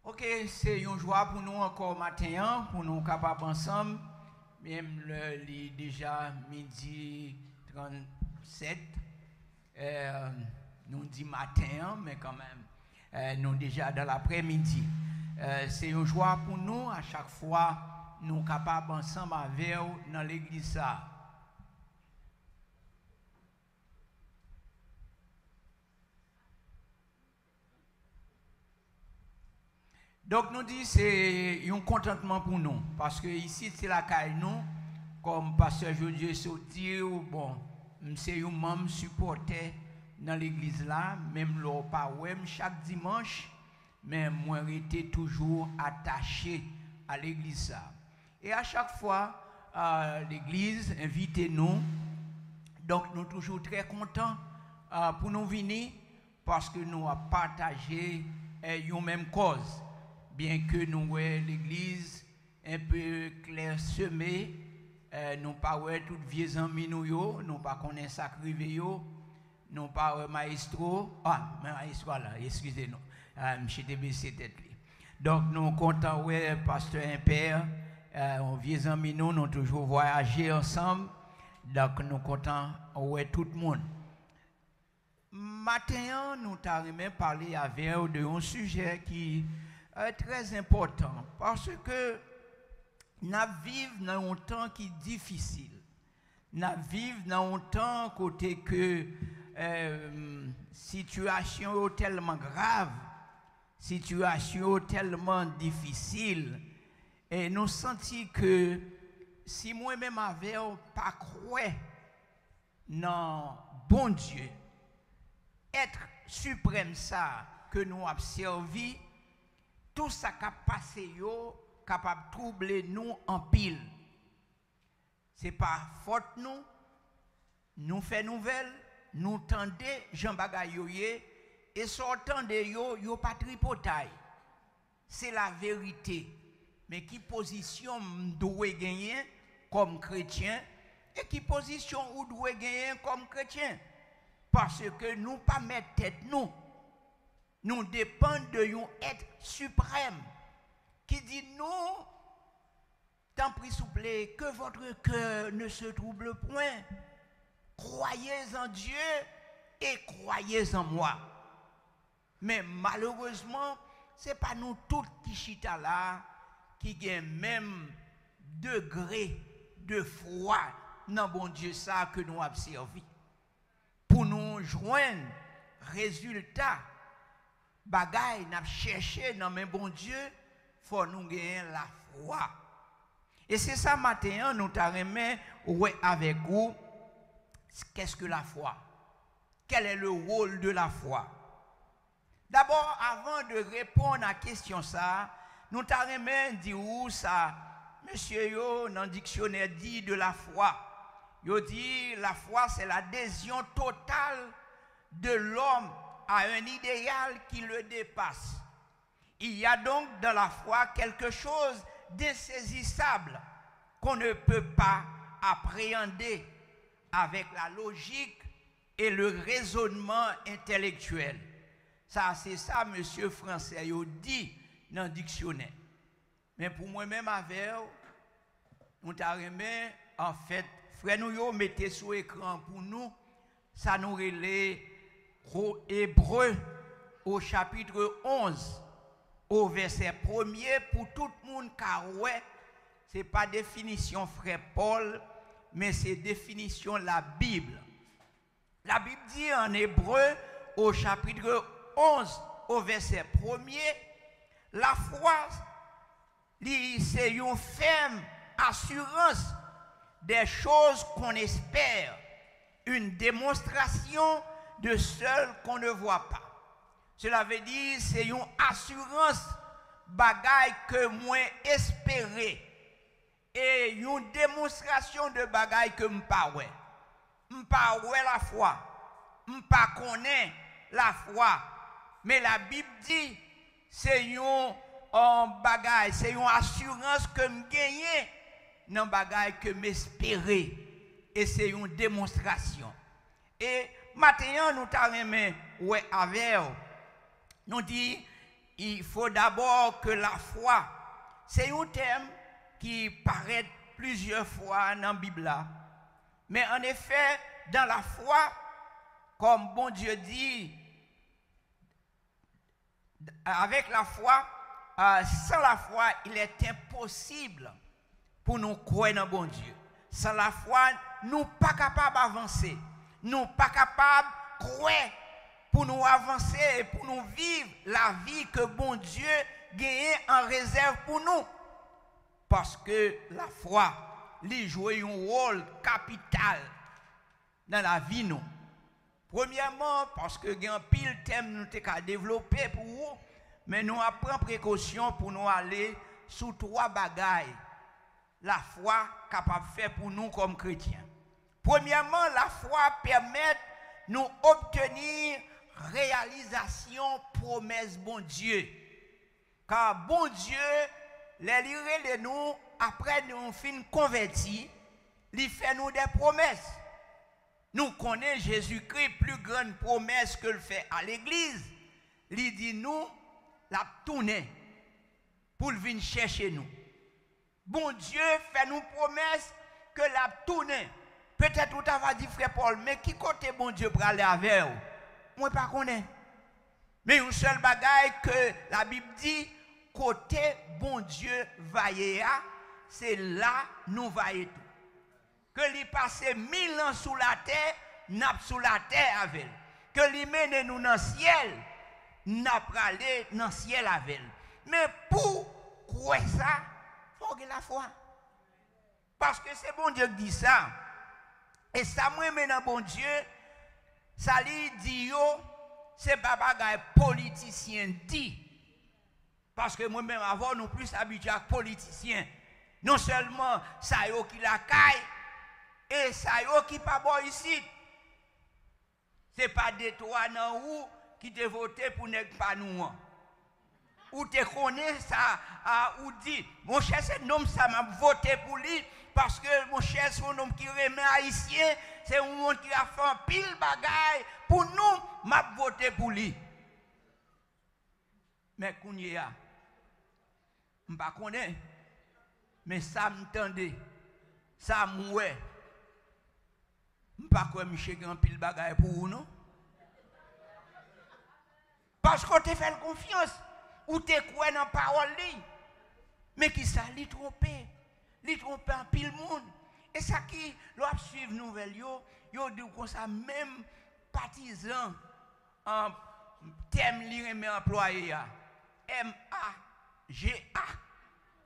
Ok, c'est une joie pour nous encore matin, pour nous capables ensemble. Même déjà midi 37, nous dit matin, mais quand même, nous déjà dans l'après-midi. C'est une joie pour nous à chaque fois, nous capables ensemble avec vous dans l'église. Donc nous disons c'est un contentement pour nous parce que ici c'est la caille nous comme pasteur Jodieu dit bon c'est un membre supporter dans l'église là même là pas chaque dimanche mais moi j'étais toujours attaché à l'église là. Et à chaque fois l'église invite nous donc nous toujours très contents pour nous venir parce que nous avons partagé une même cause. Bien que nous voyons l'église un peu clairsemée, nous pas voyons toutes vieux amis nous pas connaissons sacré nous pas maestro, maestro là, excusez-nous, monsieur TBC tête. Donc nous comptons ouais pasteur Impère, vieux amis nous toujours voyagé ensemble, donc nous comptons ouais tout le monde. Matin nous t'avons parlé avec vous de un sujet qui très important parce que nous vivons dans un temps qui est difficile. Nous vivons dans un temps côté que situation est tellement grave, situation est tellement difficile et nous sentons que si moi-même avec pas croire dans bon Dieu, être suprême ça que nous avons servi, tout ça qui a passé capable de troubler nous en pile. Ce n'est pas faute nous fait nouvelle, nous tendons Jean Bagayoye et sortant de yo pas tripotaille. C'est la vérité. Mais qui position doit gagner comme chrétien et qui position ou doit gagner comme chrétien? Parce que nous pas mettre tête nous dépendons de un être suprême qui dit nous, tant pis s'il vous plaît, que votre cœur ne se trouble point. Croyez en Dieu et croyez en moi. Mais malheureusement, ce n'est pas nous tous qui chita là qui gagnent même degré de foi dans bon Dieu ça que nous avons servi. Pour nous joindre résultat bagaille n'a cherché dans mes bon Dieu, faut nous gagner la foi. Et c'est ça matin nous t'arrêtons ouais avec vous. Qu'est-ce que la foi? Quel est le rôle de la foi? D'abord, avant de répondre à la question ça, nous t'arrêtons dire où ça, monsieur yo dans le dictionnaire dit de la foi. Yo dit la foi c'est l'adhésion totale de l'homme à un idéal qui le dépasse. Il y a donc dans la foi quelque chose d'insaisissable qu'on ne peut pas appréhender avec la logique et le raisonnement intellectuel. Ça, c'est ça, monsieur Français, il dit dans le dictionnaire. Mais pour moi-même, avec nous t'arrêtons, en fait, frère, nous mettez sur l'écran pour nous, ça nous relève Hébreux au chapitre 11 au verset 1er pour tout le monde car ouais c'est pas définition frère Paul mais c'est définition la Bible dit en Hébreux au chapitre 11 au verset 1er la foi c'est une ferme assurance des choses qu'on espère une démonstration de celles qu'on ne voit pas. Cela veut dire c'est une assurance bagaille que moi espérer et une démonstration de bagaille que m'pa ouais. M'pa ouais la foi. M'pa connaît la foi. Mais la Bible dit c'est une bagaille, c'est une assurance que m'gagne dans bagaille que m'espérer et c'est une démonstration. Et maintenant, nous t'arrêtons ouais avec nous dit il faut d'abord que la foi, c'est un terme qui paraît plusieurs fois dans la Bible. Mais en effet, dans la foi, comme bon Dieu dit, avec la foi, sans la foi, il est impossible pour nous croire dans bon Dieu. Sans la foi, nous ne sommes pas capables d'avancer. Nous ne sommes pas capables de croire pour nous avancer et pour nous vivre la vie que bon Dieu gagne en réserve pour nous. Parce que la foi, lui joue un rôle capital dans la vie nous. Premièrement, parce que il y a un pile thème nous avons développé pour vous, mais nous prenons précaution pour nous aller sous 3 bagailles. La foi capable de faire pour nous comme chrétiens. Premièrement, la foi permet de nous obtenir réalisation promesse bon Dieu. Car bon Dieu, les nous, après nous fin convertis, il fait nous des promesses. Nous connaissons Jésus-Christ, plus grande promesse que le fait à l'église. Il dit nous, la tourner pour venir chercher nous. Bon Dieu fait nous promesse que la tourner. Peut-être vous avez dit, frère Paul, mais qui côté bon Dieu pour aller avec vous? Moi, pas connais. Mais une seule bagaille que la Bible dit, côté bon Dieu vaillé, c'est là nous vaillons tout. Que lui passe 1000 ans sous la terre, n'a sous la terre avec elle. Que lui mène nous dans le ciel, n'a pas aller dans le ciel avec elle. Mais pour croire ça, il faut que la foi. Parce que c'est bon Dieu qui dit ça. Et ça, moi, maintenant, bon Dieu, ça lui dit, yo, c'est pas bagaille politicien dit. Parce que moi-même, avant, nous plus habitués à politiciens. Non seulement ça yo qui la caille, et ça yo qui pas bon ici. C'est pas des toi non ou qui te voté pour ne pas nous. Ou te connais ça, ou dit, mon cher, c'est un homme, ça m'a voté pour lui, parce que mon cher, c'est un homme qui remet haïtien, c'est un homme qui a fait un pile bagaille, pour nous, m'a voté pour lui. Mais Kounia, je ne connais pas, mais ça m'entendait, ça m'ouait. Je ne sais pas quoi, Michel, qui a un pile bagaille pour vous, non? Parce qu'on te fait confiance. Ou te crois dans la parole, mais qui ça, li trompe en pile monde. Et ça qui, l'on suit nouvelle, yo dit comme ça, même partisan, en terme li remet employé, M-A-G-A.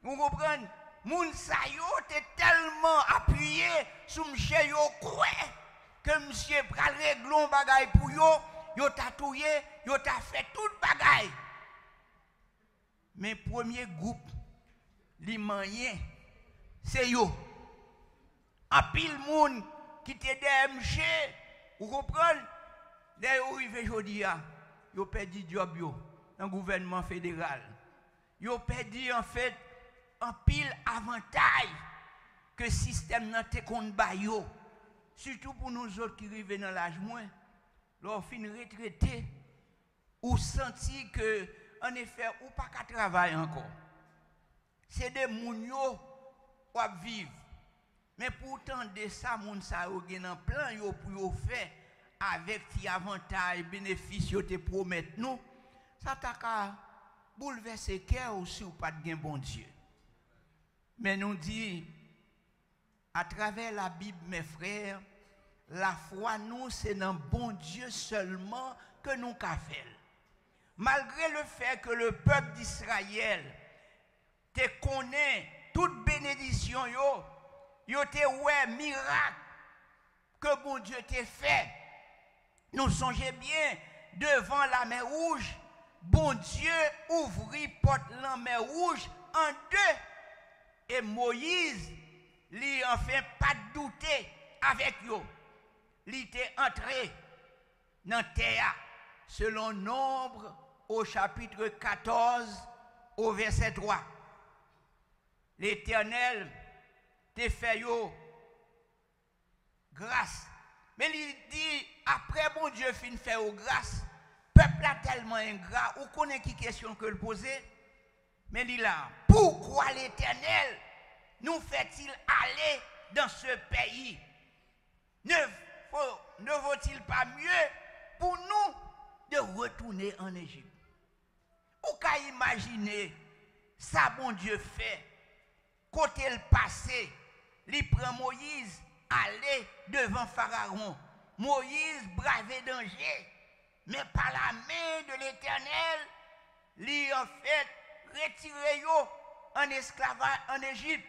Vous comprenez? Moun sa yo te tellement appuyé sur monsieur yo croit que monsieur pral réglon bagay pour yo tatouye, yo ta fait toute bagay. Mais premier groupe, les moyens, c'est yo. En pile monde qui te DMG, vous comprenez? Dès où il fait aujourd'hui, yo perdu job yo dans le gouvernement fédéral. Yo perdu en fait un pile avantage que le système n'a te kon ba yo. Surtout pour nous autres qui vivent dans l'âge moins. Lorsqu'on fin retraité, ou senti que en effet, ou pas qu'à travailler encore. C'est des mounio qui vivent. Mais pourtant, de ça, moun sa yo gen en plan yo pour yo faire avec ti avantage, bénéfice yo te promettent nous, ça t'a ka bouleverser cœur aussi ou pas de gen bon Dieu. Mais nous dit à travers la Bible, mes frères, la foi nous c'est dans bon Dieu seulement que nous ka faire. Malgré le fait que le peuple d'Israël te connaît toute bénédiction yo te ouais miracle que bon Dieu t'a fait. Nous songez bien devant la mer rouge, bon Dieu ouvrit porte la mer rouge en deux. Et Moïse, lui enfin pas douté avec yo. Il était entré dans la terre selon Nombre au chapitre 14 au verset 3. L'Éternel te fait yo grâce. Mais il dit, après bon Dieu fin fait au grâce, peuple a tellement ingrat, ou connaît qui question que le poser? Mais il là, pourquoi l'Éternel nous fait-il aller dans ce pays? Ne vaut-il pas mieux pour nous de retourner en Égypte? Ou qu'à imaginer ça, bon Dieu fait, côté le passé, il prend Moïse, aller devant Pharaon. Moïse bravait danger, mais par la main de l'Éternel, il en fait retiré en esclavage en Égypte.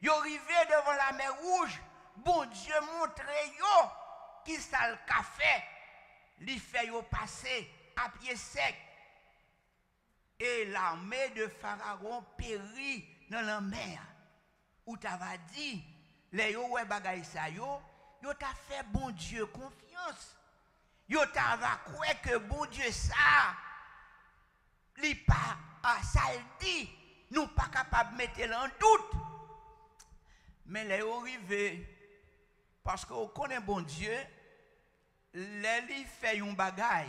Il arrivé devant la mer Rouge, bon Dieu montrait qui ça le fait. Il fait passer à pied sec. Et l'armée de Pharaon périt dans la mer. Ou t'avais dit, les yo ouais bagay sa yo t'a fait bon Dieu confiance. Yo t'avais cru que bon Dieu ça, li pas ça le dit, nous pas capable de mettre en doute. Mais les yo arrivé parce qu'on connaît bon Dieu, les fait un bagay,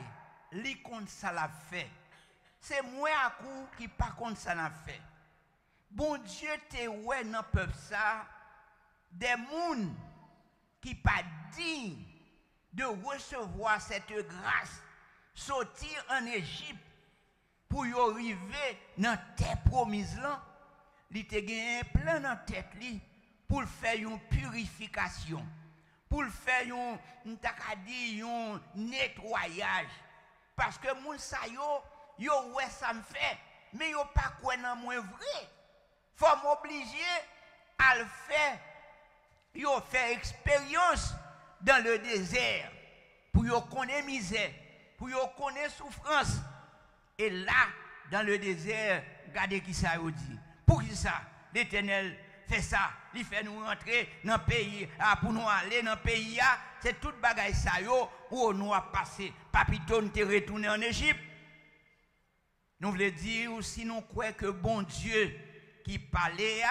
li compte ça l'a fait. C'est moi à coup qui pas contre ça l'a fait. Bon Dieu te ouais dans peuple ça des gens qui pas dignes de recevoir cette grâce, sortir en Égypte pour y arriver dans terre promise là, il te gagné plein dans tête li pour faire une purification, pour faire un nettoyage parce que moun sa yo ouais ça me fait mais yo pas quoi dans moi vrai. Faut m'obliger à le faire. Yo fait expérience dans le désert pour yo connaître misère, pour yo connaître souffrance. Et là, dans le désert, regardez qui ça yo dit. Pour qui ça? L'Éternel fait ça. Il fait nous rentrer dans le pays. Pour nous aller dans le pays, c'est toute bagaille ça yo où nous a passé. Papito te retourné en Égypte. Nous voulons dire si nous croyons que bon Dieu qui parlait,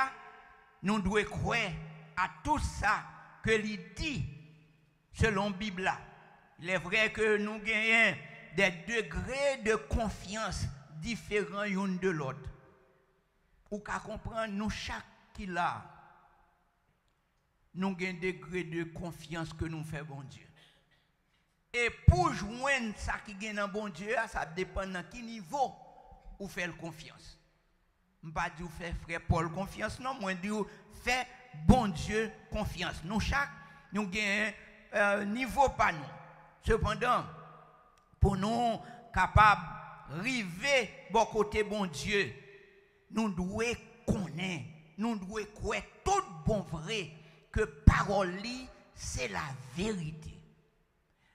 nous devons croire à tout ça que il dit selon la Bible. Il est vrai que nous gagnons des degrés de confiance différents l'un de l'autre. Ou qu'à comprendre, nous chaque qui là, nous avons un degré de confiance que nous faisons bon Dieu. Et pour joindre ça qui gagne dans bon Dieu, ça dépend de quel niveau vous faites confiance. Je ne vais pas dire faire frère Paul confiance, non, moi je dis faire bon Dieu confiance. Nous chaque, nous avons un niveau pas nous. Cependant, pour nous capables d'arriver bon côté bon Dieu, nous devons connaître, nous devons croire tout bon vrai que parole c'est la vérité.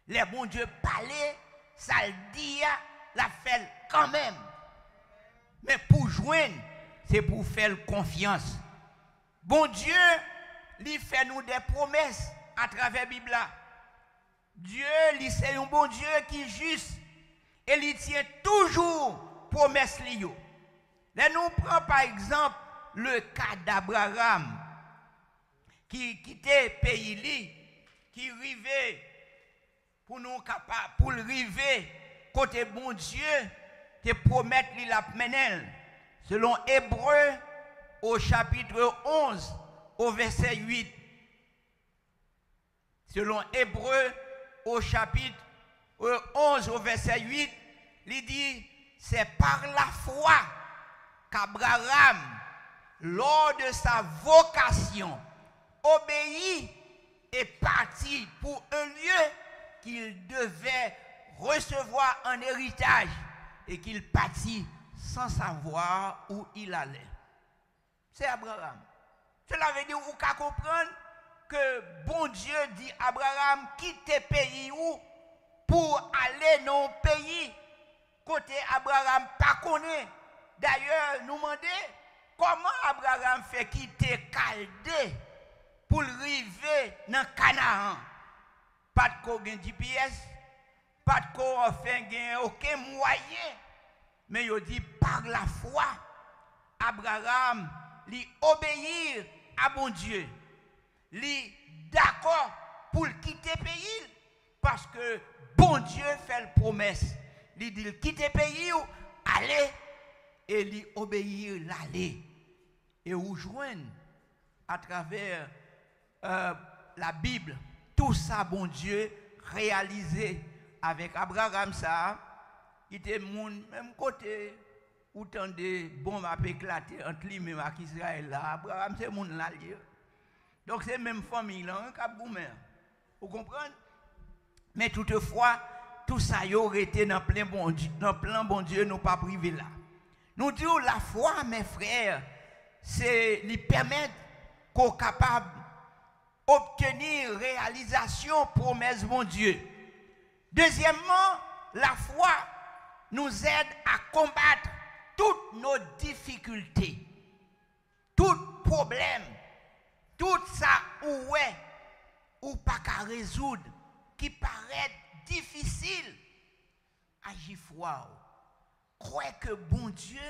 Les bon Dieu parler, ça le dit, la fait quand même. Mais pour joindre, c'est pour faire confiance. Bon Dieu, il fait nous des promesses à travers la Bible. Dieu, c'est un bon Dieu qui est juste. Et il tient toujours promesses liées. Là, nous prenons par exemple le cas d'Abraham, qui quittait le pays, qui arrivait pour nous capables, pour arriver côté bon Dieu, te promettre la menel. Selon Hébreu, au chapitre 11, au verset 8. Selon Hébreu, au chapitre 11, au verset 8, il dit, c'est par la foi qu'Abraham, lors de sa vocation, obéit et partit pour un lieu qu'il devait recevoir en héritage et qu'il partit sans savoir où il allait. C'est Abraham. Cela veut dire que vous pouvez comprendre que bon Dieu dit à Abraham quitte le pays où pour aller dans un pays côté Abraham pas connaît. D'ailleurs, nous demandons comment Abraham fait quitter Chaldée pour arriver dans Canaan. Pas de GPS, pas de aucun moyen. Mais il dit par la foi, Abraham lui obéir à bon Dieu. Lui d'accord pour quitter le pays parce que bon Dieu fait la promesse. il dit quitter le pays, aller, et il obéir l'aller. Et vous joignent à travers la Bible, tout ça, bon Dieu, réalisé avec Abraham, ça, il était mon même côté, où tant de bombes a éclaté entre lui et Israël là. Abraham, c'est mon là. Donc c'est même famille là, un cap boumer. Vous comprenez? Mais toutefois, tout ça y aurait été dans plein bon Dieu, dans plein bon Dieu, nous pas privé là. Nous disons la foi, mes frères, c'est lui permettre qu'on soit capable d'obtenir réalisation promesse bon Dieu. Deuxièmement, la foi nous aide à combattre toutes nos difficultés, tout problème, tout ça ou pas qu'à résoudre, qui paraît difficile, agis foi. Croyez que bon Dieu,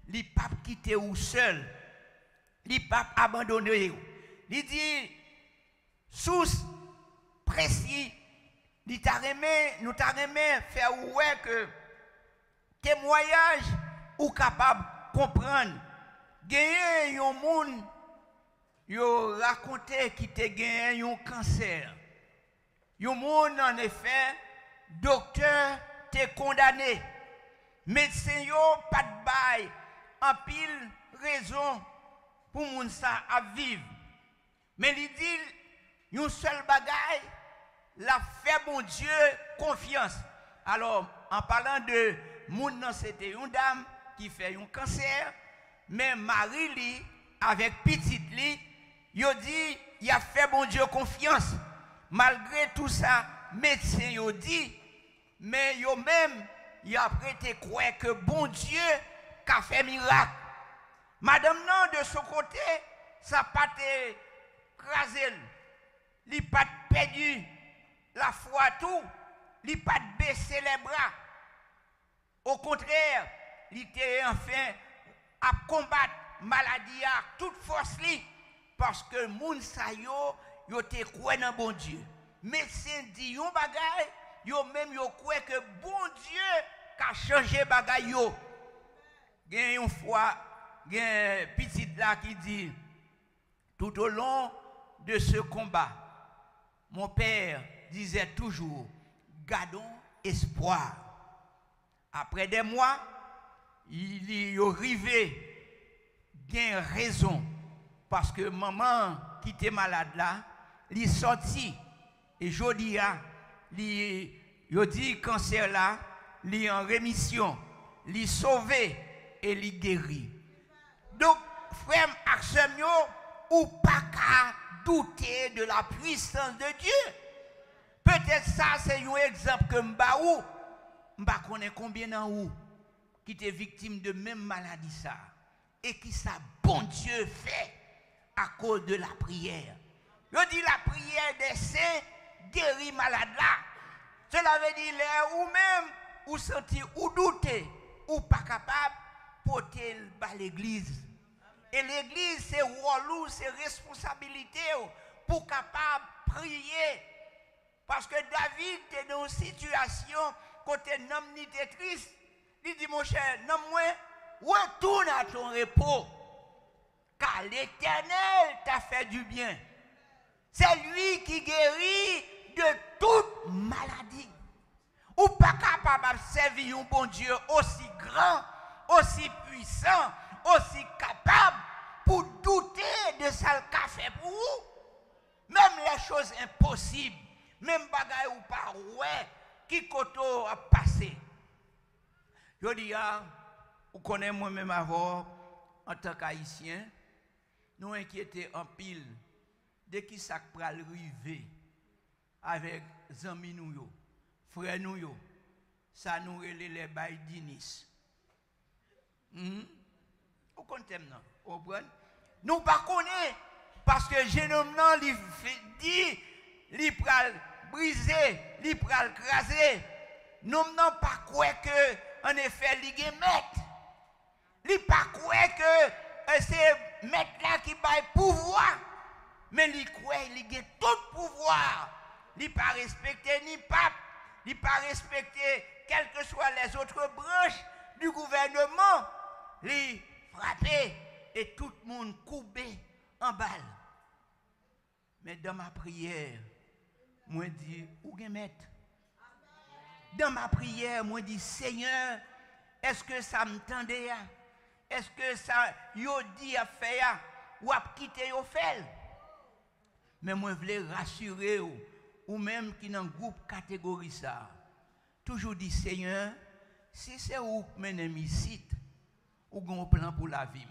il pas quitter ou seul, il pas abandonner. Il dit, sous précis, nous t'a remis faire que témoignage ou capable de comprendre. Gagner un monde, yo raconté qui te gagné un cancer. Un monde en effet, docteur te condamné. Médecin yo pas de bail, en pile raison pour moun ça à vivre. Mais il dit une seule bagaille, la fait bon Dieu confiance. Alors en parlant de moun nan c'était une dame qui fait un cancer, mais Marie li avec petite li, yo dit il a fait bon Dieu confiance. Malgré tout ça, médecin yo dit, mais yo même il a prêté croire que bon Dieu a fait miracle. Madame non de son côté, ça pas te crasé, il pas perdu la foi tout, il pas baissé les bras. Au contraire, il était enfin à combattre maladie à toute force li, parce que moun sa yo te croit dans bon Dieu. Médecin dit yon bagay, yo même yo croit que bon Dieu a changé bagay yo. Gen une fois, gen petite là qui dit tout au long de ce combat, mon père disait toujours gardons espoir. Après des mois, il y arrivé bien raison parce que maman qui était malade là, il est sorti et jodi a, il dit cancer là, il est en rémission, il est sauvé et il est guéri. Donc frère Axemio, ou pas qu'à douter de la puissance de Dieu. Peut-être ça c'est un exemple que m'baou, m'ba connaît combien d'en ou qui était victime de même maladie ça et qui ça bon Dieu fait à cause de la prière. Je dis la prière des saints guérit malade là. Cela veut dire ou même ou sentir ou douter ou pas capable porter à l'église. Et l'église c'est rôle, c'est responsabilité pour capable prier. Parce que David était dans une situation côté n'homme ni triste. Il dit mon cher, non moi retourne à ton repos. Car l'Éternel t'a fait du bien. C'est lui qui guérit de toute maladie. Ou pas capable de servir un bon Dieu aussi grand, aussi puissant, aussi capable pour douter de ce qu'il a fait pour vous. Même les choses impossibles, même bagaille ou pas, ouais, qui koto a passé. Je dis, vous connaissez moi-même avant, en tant qu'haïtien, nous inquiétons en pile de qui ça pral river avec amis nous, frères nous, ça nous relève les bails d'Inis. Vous connaissez non? Vous comprenez? Nous pas connaissons parce que jeune homme non dit li pral briser, li pral craser. Nous n'avons pas croire que en effet li gen maître. Li pas croire que c'est maître là qui bail pouvoir, mais li croire li gen tout pouvoir. Li pas respecter ni pape, li pas respecter quelles que soient les autres branches du gouvernement, les frapper et tout le monde coupé en balle. Mais dans ma prière, moi dis, où est maître? Dans ma prière, moi dis, Seigneur, est-ce que ça me tendait? Est-ce que ça yo dit à faire ou à quitter au fait? Mais moi je voulais rassurer ou même qui dans groupe catégorie ça. Toujours dit Seigneur, si c'est où menem ici, ou gon plan pour la vie.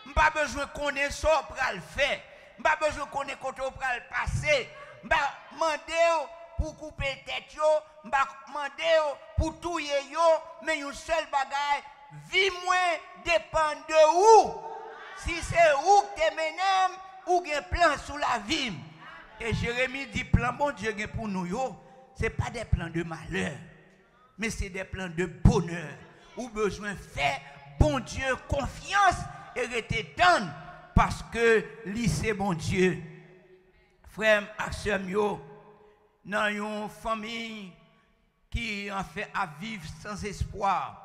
M'pas besoin connaître ça pour le faire. M'pas besoin connaître côté pour le passer. M'pas demander pour couper tête yo, m'pas demander pour touyer yo, mais une seule bagaille, vie moi dépend de où. Si c'est où que menem ou gen plan sous la vie. Et Jérémie dit plan bon Dieu gen pour nous yo, c'est pas des plans de malheur, mais c'est des plans de bonheur. Ou besoin faire bon Dieu confiance et rester tendre parce que lui c'est bon Dieu. Frère et sœur yo, dans une famille qui en fait à vivre sans espoir.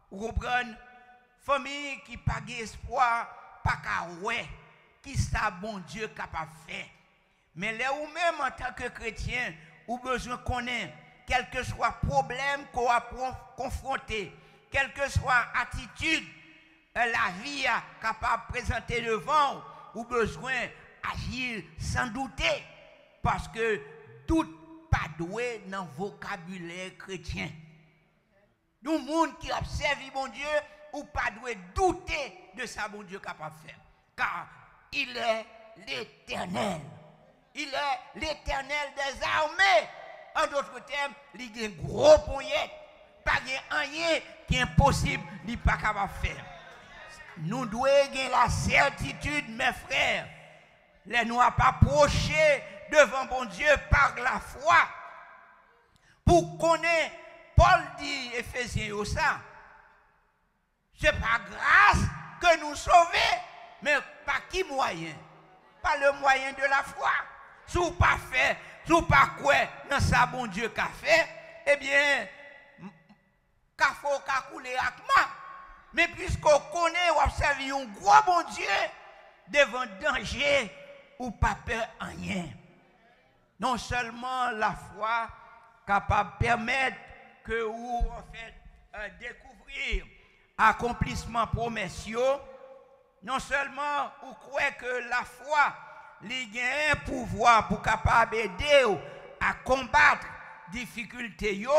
Vous comprenez? Famille qui pas d'espoir, pas qu'à ouais, qui ça bon Dieu capable de faire. Mais là où même en tant que chrétien, ou besoin connaître, quel que soit problème qu'on a confronté, quelle que soit attitude, la vie a capable de présenter devant, ou besoin agir sans douter, parce que doute pas doué dans le vocabulaire chrétien. Nous, monde qui observe mon Dieu, ou pas doué douter de ça bon Dieu capable de faire, car il est l'Éternel. Il est l'Éternel des armées. En d'autres termes, il y a un gros poignet. Pas rien qui est impossible, il n'est pas capable de faire. Nous devons avoir la certitude, mes frères. Les nous pas approcher devant bon Dieu par la foi. Pour connaître, Paul dit, Éphésiens, ça. Ce n'est pas grâce que nous sauvons, mais par qui moyen? Par le moyen de la foi. Si vous pas fait, si vous pas quoi dans ça bon Dieu qu'a fait, eh bien, qu'a faut qu'a couler avec moi. Mais puisqu'on connaît ou observe un gros bon Dieu devant danger ou pas peur en rien. Non seulement la foi capable de permettre que vous en fait découvrir accomplissement promessieux, non seulement vous croyez que la foi il a un pouvoir pour capable aider à combattre difficultés yo,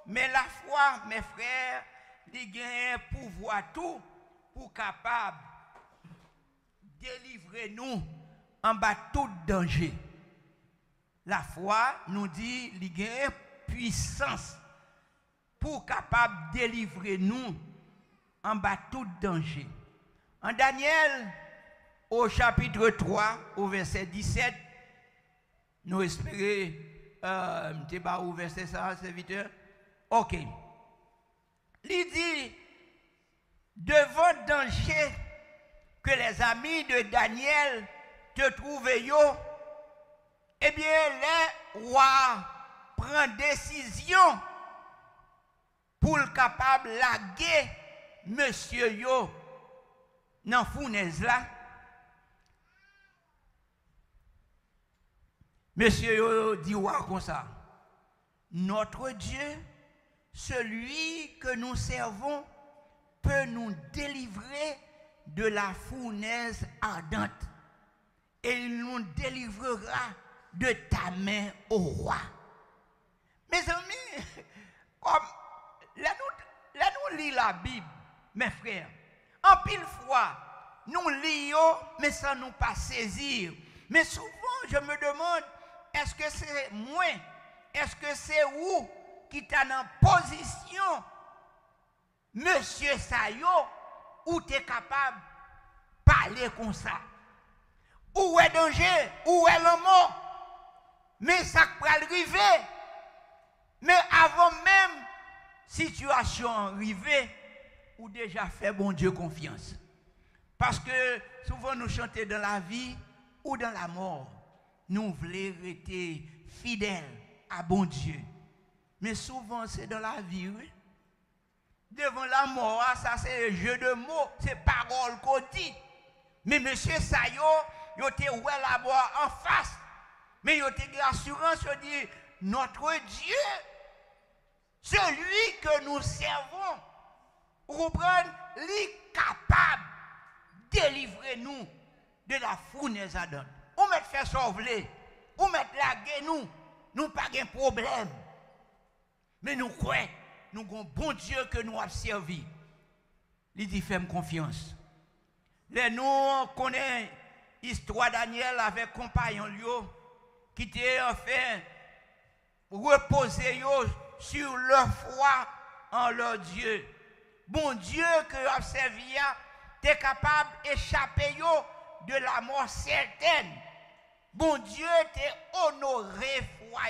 mais la foi mes frères il a un pouvoir tout pour capable délivrer nous en bas tout danger. La foi nous dit il a une puissance pour capable délivrer nous en bas tout danger. En Daniel au chapitre 3, au verset 17, nous espérons, au verset 100, serviteur. Ok. Il dit, devant danger que les amis de Daniel te trouvaient, eh bien, les rois prennent décision pour le capable laguer monsieur yo dans fournaise là. Monsieur dit comme ça. Notre Dieu, celui que nous servons, peut nous délivrer de la fournaise ardente. Et il nous délivrera de ta main au roi. Mes amis, comme là nous lisons la Bible, mes frères, en pile fois, nous lisons, mais sans nous pas saisir. Mais souvent, je me demande, est-ce que c'est moi, est-ce que c'est où qui t'a en position, monsieur Sayo, où tu es capable de parler comme ça? Où est danger? Où est le mot? Mais ça peut arriver. Mais avant même situation arrivée, ou déjà fait bon Dieu confiance. Parce que souvent nous chantons dans la vie ou dans la mort. Nous voulons rester fidèles à bon Dieu. Mais souvent, c'est dans la vie, oui. Devant la mort, ça c'est un jeu de mots, c'est parole qu'on dit. Mais monsieur Sayo, il était ouais là-bas en face. Mais il était l'assurance, il dit, notre Dieu, celui que nous servons, vous comprenez, il est capable de délivrer nous de la fournaise à donner. Ou mettre faire sauver, ou mettre laguer nous pas de problème. Mais nous croyons, nous avons un bon Dieu que nous avons servi. Il dit, fais-moi confiance. Les nous connaissons l'histoire de Daniel avec compagnon qui était enfin reposé sur leur foi en leur Dieu. Bon Dieu que vous avez servi, t'es capable d'échapper de la mort certaine. Bon Dieu t'es honoré foi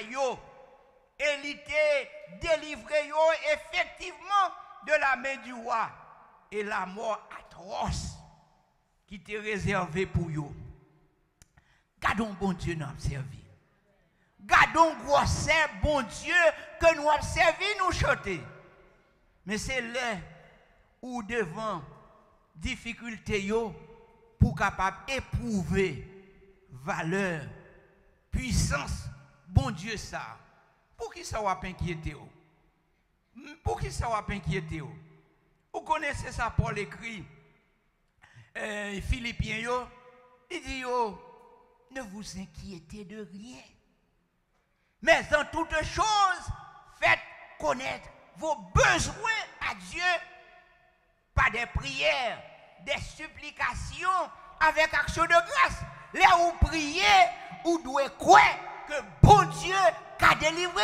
et il t'est délivré effectivement de la main du roi et la mort atroce qui t'est réservée pour vous. Gardons bon Dieu nous avons servi. Gardons gros bon Dieu que nous avons servi nous chanter. Mais c'est là où devant difficulté pour capable éprouver valeur, puissance, bon Dieu ça. Pour qui ça va inquiéter? Pour qui ça va inquiéter? Vous connaissez ça, Paul écrit, Philippiens, il dit, ne vous inquiétez de rien. Mais en toutes choses, faites connaître vos besoins à Dieu par des prières, des supplications, avec action de grâce. Là où priez, vous devez croire que bon Dieu a délivré.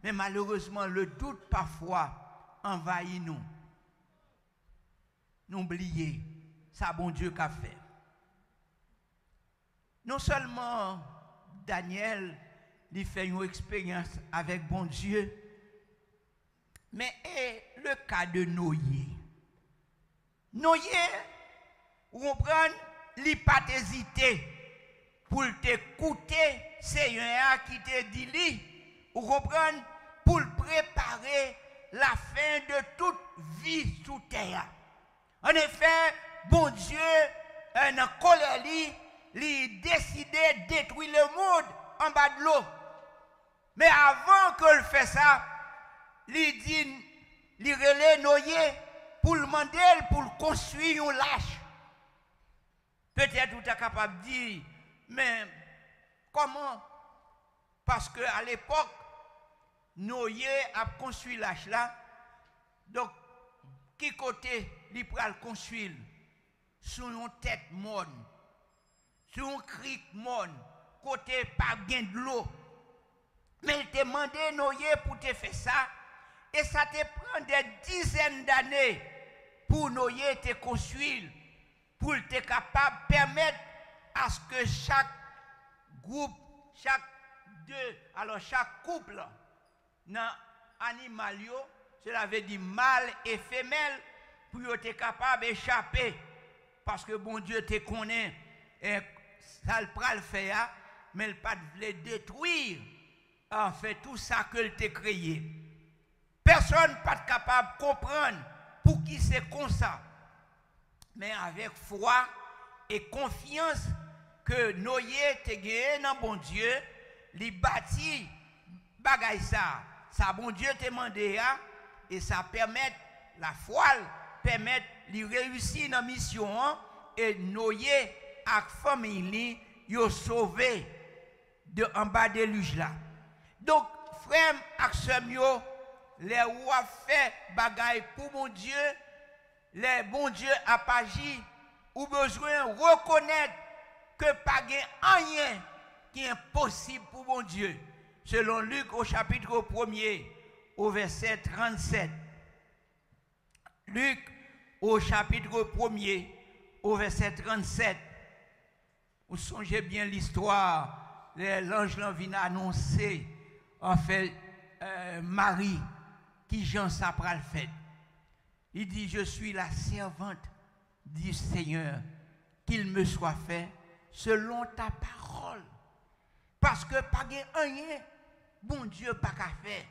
Mais malheureusement, le doute parfois envahit nous. N'oubliez, ça bon Dieu qu'a fait. Non seulement Daniel il fait une expérience avec bon Dieu, mais le cas de Noé. Noé, vous comprenez, il n'a pas hésité pour t'écouter, c'est un qui te dit, vous comprenez, pour préparer la fin de toute vie sous terre. En effet, bon Dieu, en colère, il décidé de détruire le monde en bas de l'eau. Mais avant qu'il fasse ça, il dit, il relève Noé pour le demander pour construire une lâche. Peut-être vous êtes capable de dire, mais comment? Parce qu'à l'époque, Noé a construit lâche là. Donc, qui côté il peut le construire? Sur une tête morne, sur un cric morne, côté pas gain de l'eau. Mais il t'a demandé Noé pour te faire ça. Et ça te prend des dizaines d'années pour Noé te construire, pour être capable de permettre à ce que chaque groupe, chaque couple, dans animal, cela veut dire mâle et femelle, pour être capable d'échapper. Parce que bon Dieu te connaît, et ça le pral faire, mais il pas de détruire. En fait, tout ça que t'a créé. Personne n'est pas capable de comprendre pour qui c'est comme ça. Mais avec foi et confiance que Noé te gagné dans bon Dieu, il bâtit bagay ça. Ça bon Dieu te demandé et ça permet la foi permet de réussir dans la mission et Noé et la famille yo sauvé de en bas de luge là. Donc frère ak sœur yo les rois fait bagay pour mon Dieu, les bon Dieu a agi ou besoin reconnaître que pas rien qui est impossible pour mon Dieu. Selon Luc au chapitre 1er au verset 37. Luc au chapitre 1er au verset 37. Vous songez bien l'histoire, l'ange vient annoncer en fait Marie qui Jean s'apprend le fait. Il dit, je suis la servante du Seigneur, qu'il me soit fait selon ta parole. Parce que pas rien bon Dieu pas qu'à faire.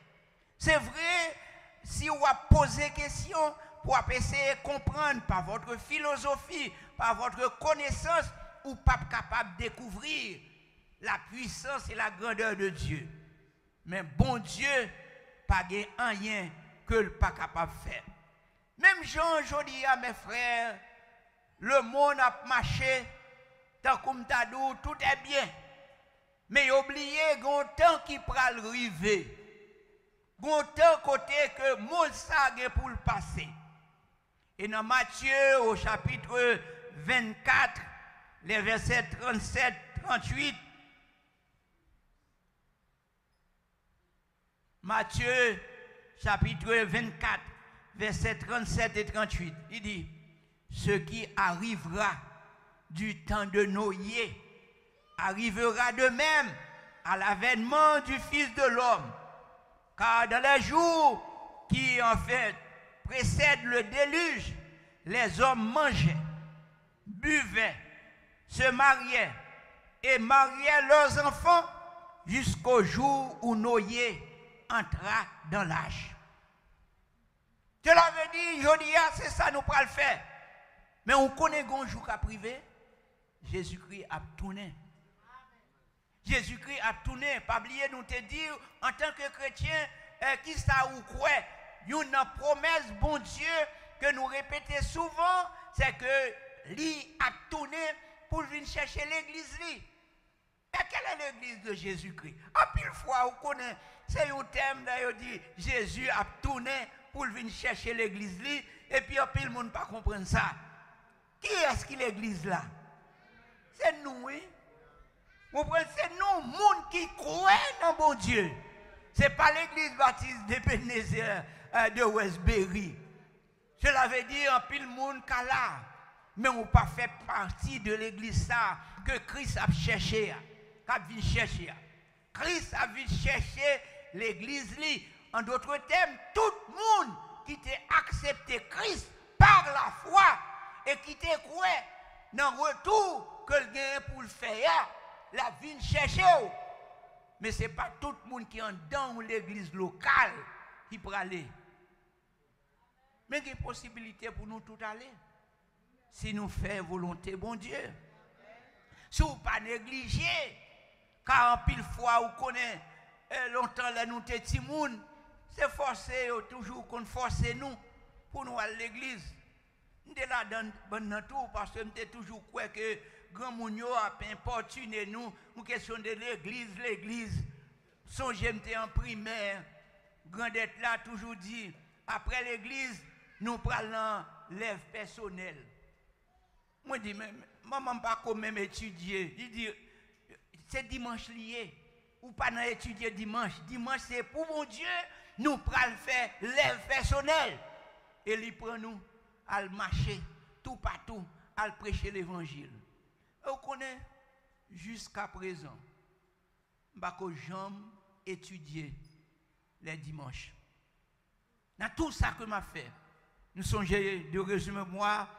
C'est vrai, si vous posez question pour essayer de comprendre par votre philosophie, par votre connaissance, ou pas capable de découvrir la puissance et la grandeur de Dieu. Mais bon Dieu, pas rien que le pas capable de faire. Même Jean, je dis à mes frères, le monde a marché, tant comme t'as dit, tout est bien. Mais oubliez, il y a un temps qui peut arriver. Il y a un temps côté que le monde s'agit pour le passer. Et dans Matthieu, au chapitre 24, les versets 37, 38, Matthieu, chapitre 24, versets 37 et 38, il dit, ce qui arrivera du temps de Noé arrivera de même à l'avènement du Fils de l'homme. Car dans les jours qui en fait précèdent le déluge, les hommes mangeaient, buvaient, se mariaient et mariaient leurs enfants jusqu'au jour où Noé entra dans l'âge. Je l'avais dit, je dis, c'est ça nous pourrons le faire. Mais on connaît un jour qu'à privé, Jésus-Christ a tourné. Jésus-Christ a tourné. Pas oublier nous te dire, en tant que chrétien, qui ça ou quoi, une promesse, bon Dieu, que nous répétons souvent, c'est que lui a tourné pour venir chercher l'église. Mais quelle est l'église de Jésus-Christ? À pile fois, on connaît, c'est un thème, d'ailleurs, dit Jésus a tourné pour venir chercher l'église. Et puis, à pile, le monde ne pas comprendre ça. Qui est-ce qui l'église là? C'est nous, oui. C'est nous, monde qui croit dans bon Dieu. Ce n'est pas l'église baptiste de Ebenezer de Westbury. Je l'avais dit en pile monde là. Mais on n'a pas fait partie de l'église ça que Christ a cherché. Christ a vu chercher l'église. En d'autres termes, tout le monde qui t'a accepté Christ par la foi et qui t'a cru dans le retour que le gain pour le faire, la vie chercher. Mais ce n'est pas tout le monde qui est dans l'église locale qui peut aller. Mais il y a une possibilité pour nous tout aller. Si nous faisons volonté, bon Dieu. Si vous ne pas négliger, car en pile fois, vous connaissez, longtemps, là, nous sommes petits monde, c'est forcé, toujours qu'on force nous pour nous aller à l'église. Nous sommes là dans tout parce que nous sommes toujours quoi que grand mounio a importuné nous, une question de l'église. Songez, j'étais en primaire, grandette là toujours dit, après l'église, nous prenons l'élève personnel. Moi, je dis, maman, pas quand même étudier. Il dit, c'est dimanche lié. Ou pas étudier dimanche. Dimanche, c'est pour mon Dieu, nous prenons faire l'élève personnel. Et il prend nous à le marcher, tout partout, à le prêcher l'évangile. Et vous connaissez, jusqu'à présent, je n'ai jamais étudié les dimanches. Dans tout ça que m'a fait, nous songez de résumer moi,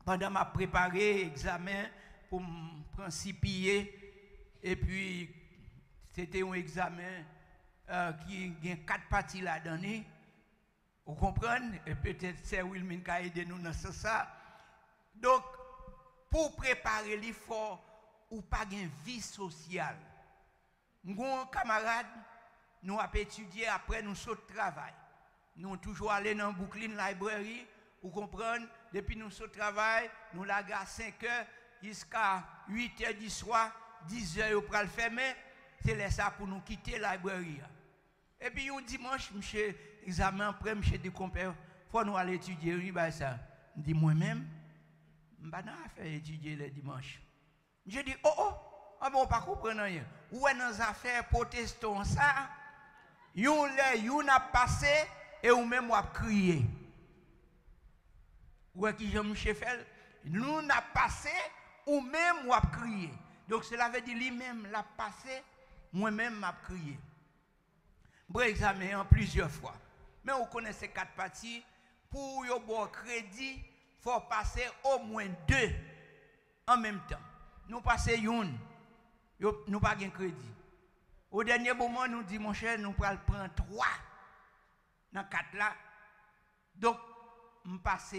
pendant ma préparé examen pour me principier, et puis c'était un examen qui a 4 parties là-dedans. Vous comprenez? Et peut-être c'est Wilmin qui a aidé nous dans ça. Donc, pour préparer l'effort, ou pas une vie sociale. Nos camarades, nous avons étudié après nous saut de travail. Nous sommes toujours allés dans Brooklyn Library, vous comprenez? Depuis nous saut de travail, nous l'avons à 5 heures jusqu'à 8 heures du soir, 10 heures pour le fermer. C'est là ça pour nous quitter la librairie. Et puis un dimanche, monsieur, examen après, monsieur dit compère, il faut nous aller étudier. Oui, bah ça. Je dis moi-même, je ne vais pas faire étudier le dimanche. Je dis, ah bon, pas comprendre rien. Où est nos affaires protestants ça? Yon a passé et ou même a crié. Où est qui Jean-Michel fait? Nous n'a passé ou même a crié. Donc cela veut dire lui-même l'a passé, moi-même m'a crié. Bon examen en plusieurs fois. Mais on connaît ces 4 parties. Pour y avoir crédit, il faut passer au moins 2 en même temps. Nous passons une, nous pas de crédit. Au dernier moment, nous dit, mon cher, nous prenons 3 dans 4 là. Donc, je passe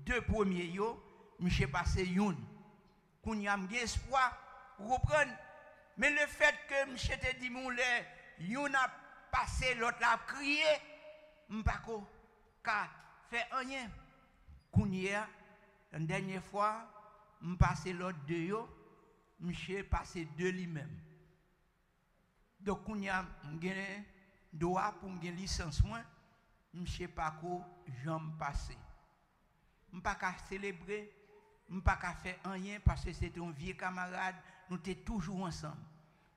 2 premiers, je passe 1. Quand y a espoir, vous comprenez? Mais le fait que je te dis, yon a passé, l'autre a crié, je ne peux pas faire rien. Quand y a, la dernière fois, je passe l'autre 2, je passe 2 lui-même. Donc, quand y a droit pour une licence, je ne sais pas quoi j'en passe. Je ne peux pas célébrer, je ne peux pas faire rien parce que c'est un vieux camarade, nous sommes toujours ensemble.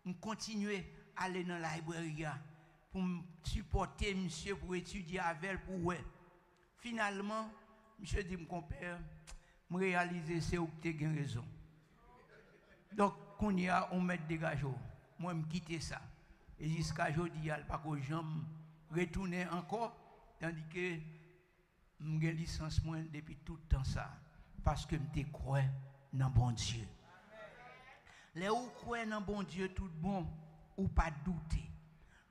Nous continuons à aller dans la librairie pour supporter monsieur, pour étudier avec elle, pour ouais. Finalement, monsieur dit, mon compère, je réalise c'est où tu as raison. Donc, quand il y a un mètre dégagé, moi, je quitte ça. Et jusqu'à aujourd'hui, il n'y a pas que je retourner encore, tandis que j'ai licence depuis tout le temps ça. Parce que je crois dans bon Dieu. Les ou croient dans bon Dieu tout bon, ou pas douter.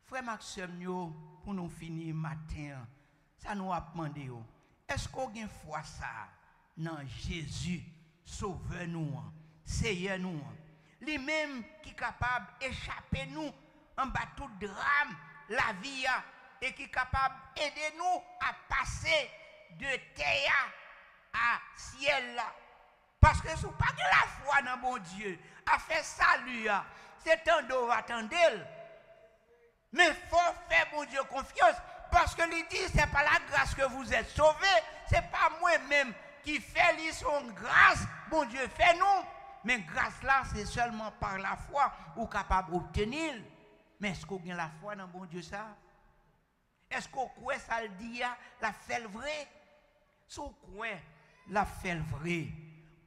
Frère Maxime, pour nous finir matin, ça nous a demandé, est-ce qu'on a foi ça dans Jésus, sauveur nous, Seigneur nous, lui-même qui est capable d'échapper nous en bas tout drame, la vie, et qui est capable d'aider nous à passer de terre à ciel. Parce que si vous n'avez pas la foi dans mon Dieu, à faire salut, c'est un dos attendre. Mais il faut faire mon Dieu confiance. Parce que lui dit, ce n'est pas la grâce que vous êtes sauvés. Ce n'est pas moi-même qui fait son grâce. Mon Dieu fait nous. Mais grâce là, c'est seulement par la foi ou capable d'obtenir. Mais est-ce qu'on a la foi dans mon Dieu ça? Est-ce qu'on croit ça le dit, la fait le vrai? Si on croit la fait le vrai,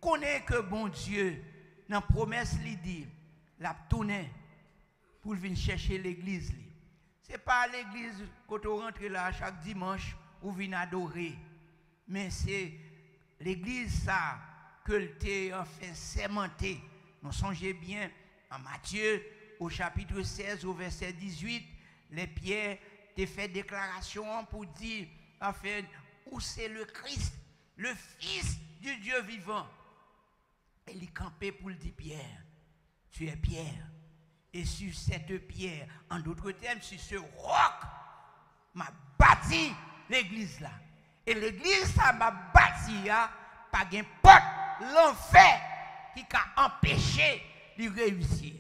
connaît que bon Dieu, dans la promesse, il dit, la tourne pour venir chercher l'église. Ce n'est pas l'église quand on rentre là chaque dimanche ou vient adorer. Mais c'est l'église ça que tu as fait sémenter. Nous songez bien en Matthieu au chapitre 16 au verset 18, les pierres te fait déclaration pour dire en fait où c'est le Christ, le Fils du Dieu vivant. Et il campait pour le dire Pierre, tu es Pierre. Et sur cette pierre, en d'autres termes, sur ce roc, m'a bâti l'église là. Et l'église ça m'a bâti, pas de porte l'enfer qui a empêché de réussir.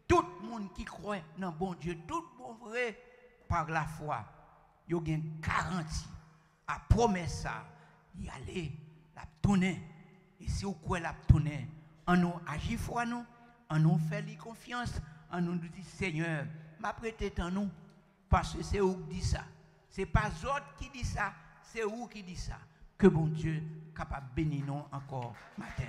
Tout le monde qui croit dans bon Dieu, tout le monde vrai par la foi, il y a une garantie à promesse ça, y aller, la tourner. Et si vous croyez la tourner, on nous agit foi nous, on nous fait confiance, on nous dit Seigneur, m'a prêté en nous, parce que c'est vous qui dit ça. Ce n'est pas autres qui dit ça, c'est vous qui dit ça. Que bon Dieu capable de bénir nous encore matin.